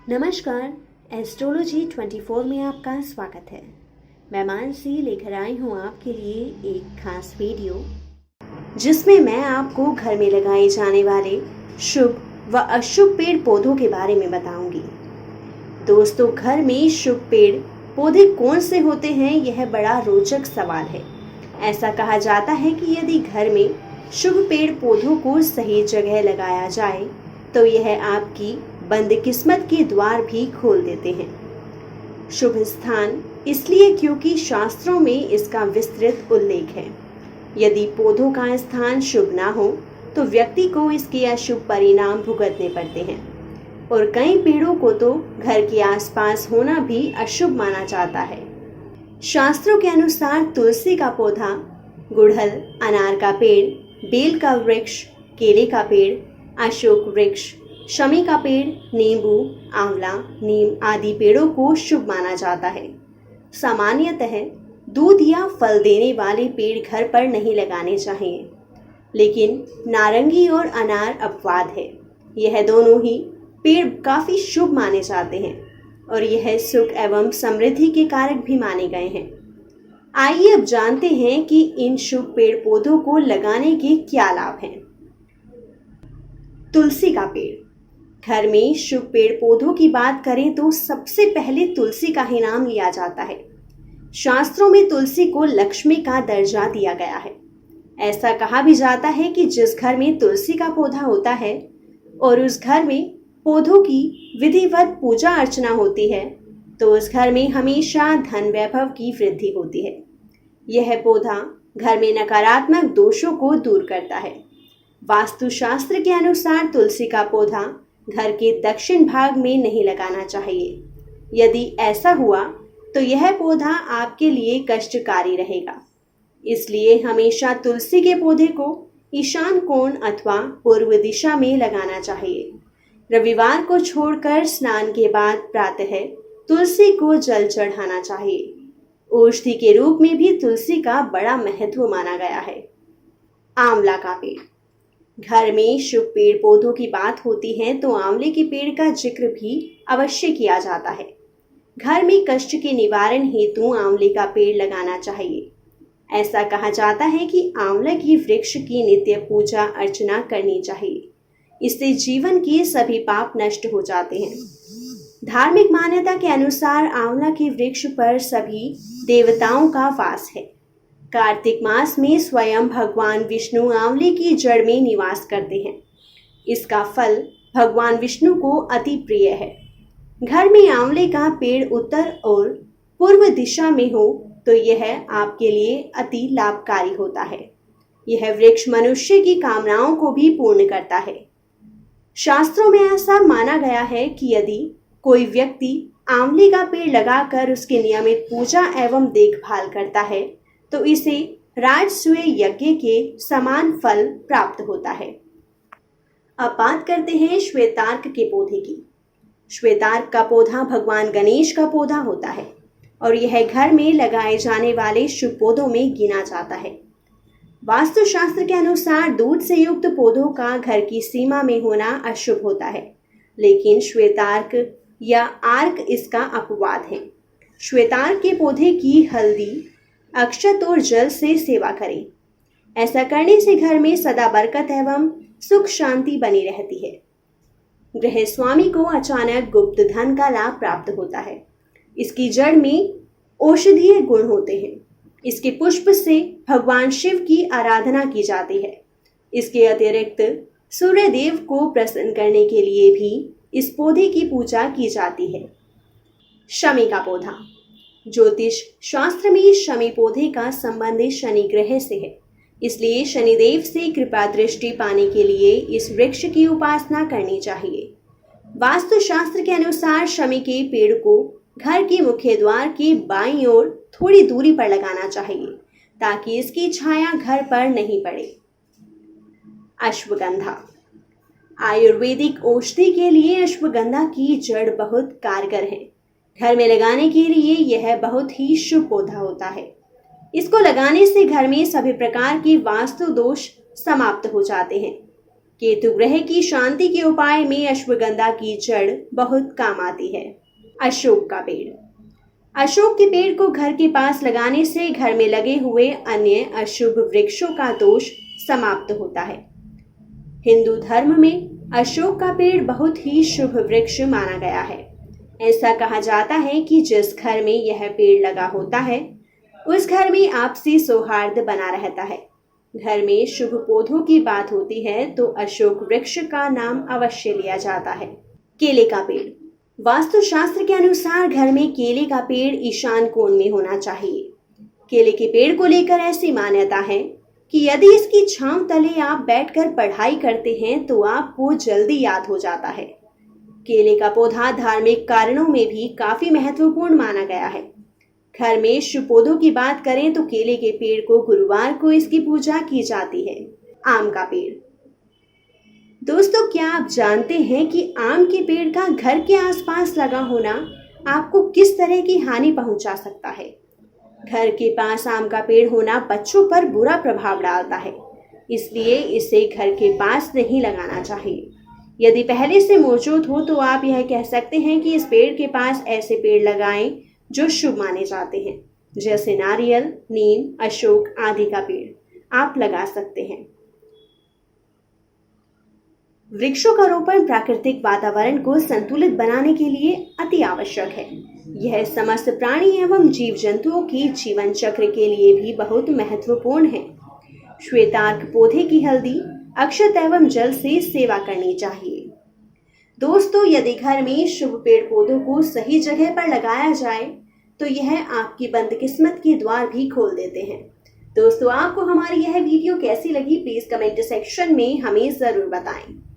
नमस्कार, एस्ट्रोलॉजी 24 में आपका स्वागत है। मैं मानसी लेकर आई हूँ आपके लिए एक खास वीडियो जिसमें मैं आपको घर में लगाए जाने वाले शुभ व अशुभ पेड़ पौधों के बारे में बताऊंगी। दोस्तों, घर में शुभ पेड़ पौधे कौन से होते हैं, यह बड़ा रोचक सवाल है। ऐसा कहा जाता है कि यदि घर में शुभ पेड़ पौधों को सही जगह लगाया जाए तो यह आपकी बंद किस्मत के द्वार भी खोल देते हैं। शुभ स्थान इसलिए क्योंकि शास्त्रों में इसका विस्तृत उल्लेख है। यदि पौधों का स्थान शुभ ना हो तो व्यक्ति को इसके अशुभ परिणाम भुगतने पड़ते हैं और कई पेड़ों को तो घर के आसपास होना भी अशुभ माना जाता है। शास्त्रों के अनुसार तुलसी का पौधा, गुड़हल, अनार का पेड़, बेल का वृक्ष, केले का पेड़, अशोक वृक्ष, शमी का पेड़, नींबू, आंवला, नीम आदि पेड़ों को शुभ माना जाता है। सामान्यतः दूध या फल देने वाले पेड़ घर पर नहीं लगाने चाहिए, लेकिन नारंगी और अनार अपवाद है। यह दोनों ही पेड़ काफी शुभ माने जाते हैं और यह सुख एवं समृद्धि के कारक भी माने गए हैं। आइए अब जानते हैं कि इन शुभ पेड़ पौधों को लगाने के क्या लाभ हैं। तुलसी का पेड़। घर में शुभ पेड़ पौधों की बात करें तो सबसे पहले तुलसी का ही नाम लिया जाता है। शास्त्रों में तुलसी को लक्ष्मी का दर्जा दिया गया है। ऐसा कहा भी जाता है कि जिस घर में तुलसी का पौधा होता है और उस घर में पौधों की विधिवत पूजा अर्चना होती है तो उस घर में हमेशा धन वैभव की वृद्धि होती है। यह पौधा घर में नकारात्मक दोषों को दूर करता है। वास्तुशास्त्र के अनुसार तुलसी का पौधा घर के दक्षिण भाग में नहीं लगाना चाहिए। यदि ऐसा हुआ तो यह पौधा आपके लिए कष्टकारी रहेगा। इसलिए हमेशा तुलसी के पौधे को ईशान कोण अथवा पूर्व दिशा में लगाना चाहिए। रविवार को छोड़कर स्नान के बाद प्रातः तुलसी को जल चढ़ाना चाहिए। औषधि के रूप में भी तुलसी का बड़ा महत्व माना गया है। आंवला का पेड़। घर में शुभ पेड़ पौधों की बात होती है तो आंवले के पेड़ का जिक्र भी अवश्य किया जाता है। घर में कष्ट के निवारण हेतु आंवले का पेड़ लगाना चाहिए। ऐसा कहा जाता है कि आंवला की वृक्ष की नित्य पूजा अर्चना करनी चाहिए। इससे जीवन के सभी पाप नष्ट हो जाते हैं। धार्मिक मान्यता के अनुसार आंवला के वृक्ष पर सभी देवताओं का वास है। कार्तिक मास में स्वयं भगवान विष्णु आंवले की जड़ में निवास करते हैं। इसका फल भगवान विष्णु को अति प्रिय है। घर में आंवले का पेड़ उत्तर और पूर्व दिशा में हो तो यह आपके लिए अति लाभकारी होता है। यह वृक्ष मनुष्य की कामनाओं को भी पूर्ण करता है। शास्त्रों में ऐसा माना गया है कि यदि कोई व्यक्ति आंवले का पेड़ लगाकर उसकी नियमित पूजा एवं देखभाल करता है तो इसे राजसूय यज्ञ के समान फल प्राप्त होता है। अब बात करते हैं श्वेतार्क के पौधे की। श्वेतार्क का पौधा भगवान गणेश का पौधा होता है और यह घर में लगाए जाने वाले शुभ पौधों में गिना जाता है। वास्तुशास्त्र के अनुसार दूध से युक्त पौधों का घर की सीमा में होना अशुभ होता है, लेकिन श्वेतार्क या आर्क इसका अपवाद है। श्वेतार्क के पौधे की हल्दी, अक्षत और जल से सेवा करें। ऐसा करने से घर में सदा बरकत एवं सुख शांति बनी रहती है। गृह स्वामी को अचानक गुप्त धन का लाभ प्राप्त होता है। इसकी जड़ में औषधीय गुण होते हैं। इसके पुष्प से भगवान शिव की आराधना की जाती है। इसके अतिरिक्त सूर्य देव को प्रसन्न करने के लिए भी इस पौधे की पूजा की जाती है। शमी का पौधा। ज्योतिष शास्त्र में शमी पौधे का संबंध शनि ग्रह से है, इसलिए शनिदेव से कृपा दृष्टि पाने के लिए इस वृक्ष की उपासना करनी चाहिए। वास्तुशास्त्र के अनुसार शमी के पेड़ को घर के मुख्य द्वार के बाईं ओर थोड़ी दूरी पर लगाना चाहिए ताकि इसकी छाया घर पर नहीं पड़े। अश्वगंधा। आयुर्वेदिक औषधि के लिए अश्वगंधा की जड़ बहुत कारगर है। घर में लगाने के लिए यह बहुत ही शुभ पौधा होता है। इसको लगाने से घर में सभी प्रकार के वास्तु दोष समाप्त हो जाते हैं। केतु ग्रह की शांति के उपाय में अश्वगंधा की जड़ बहुत काम आती है। अशोक का पेड़। अशोक के पेड़ को घर के पास लगाने से घर में लगे हुए अन्य अशुभ वृक्षों का दोष समाप्त होता है। हिंदू धर्म में अशोक का पेड़ बहुत ही शुभ वृक्ष माना गया है। ऐसा कहा जाता है कि जिस घर में यह पेड़ लगा होता है उस घर में आपसी सौहार्द बना रहता है। घर में शुभ पौधों की बात होती है तो अशोक वृक्ष का नाम अवश्य लिया जाता है। केले का पेड़। वास्तुशास्त्र के अनुसार घर में केले का पेड़ ईशान कोण में होना चाहिए। केले के पेड़ को लेकर ऐसी मान्यता है कि यदि इसकी छांव तले आप बैठकर पढ़ाई करते हैं तो आपको जल्दी याद हो जाता है। केले का पौधा धार्मिक कारणों में भी काफी महत्वपूर्ण माना गया है। घर में शुभ पौधों की बात करें तो केले के पेड़ को गुरुवार को इसकी पूजा की जाती है। आम का पेड़। दोस्तों, क्या आप जानते हैं कि आम के पेड़ का घर के आसपास लगा होना आपको किस तरह की हानि पहुंचा सकता है? घर के पास आम का पेड़ होना बच्चों पर बुरा प्रभाव डालता है, इसलिए इसे घर के पास नहीं लगाना चाहिए। यदि पहले से मौजूद हो तो आप यह कह सकते हैं कि इस पेड़ के पास ऐसे पेड़ लगाएं जो शुभ माने जाते हैं, जैसे नारियल, नीम, अशोक आदि का पेड़ आप लगा सकते हैं। वृक्षों का रोपण प्राकृतिक वातावरण को संतुलित बनाने के लिए अति आवश्यक है। यह समस्त प्राणी एवं जीव जंतुओं की जीवन चक्र के लिए भी बहुत महत्वपूर्ण है। श्वेतार्क पौधे की हल्दी, अक्षत एवं जल से सेवा करनी चाहिए। दोस्तों, यदि घर में शुभ पेड़ पौधों को सही जगह पर लगाया जाए तो यह आपकी बदकिस्मत के द्वार भी खोल देते हैं। दोस्तों, आपको हमारी यह वीडियो कैसी लगी प्लीज कमेंट सेक्शन में हमें जरूर बताएं।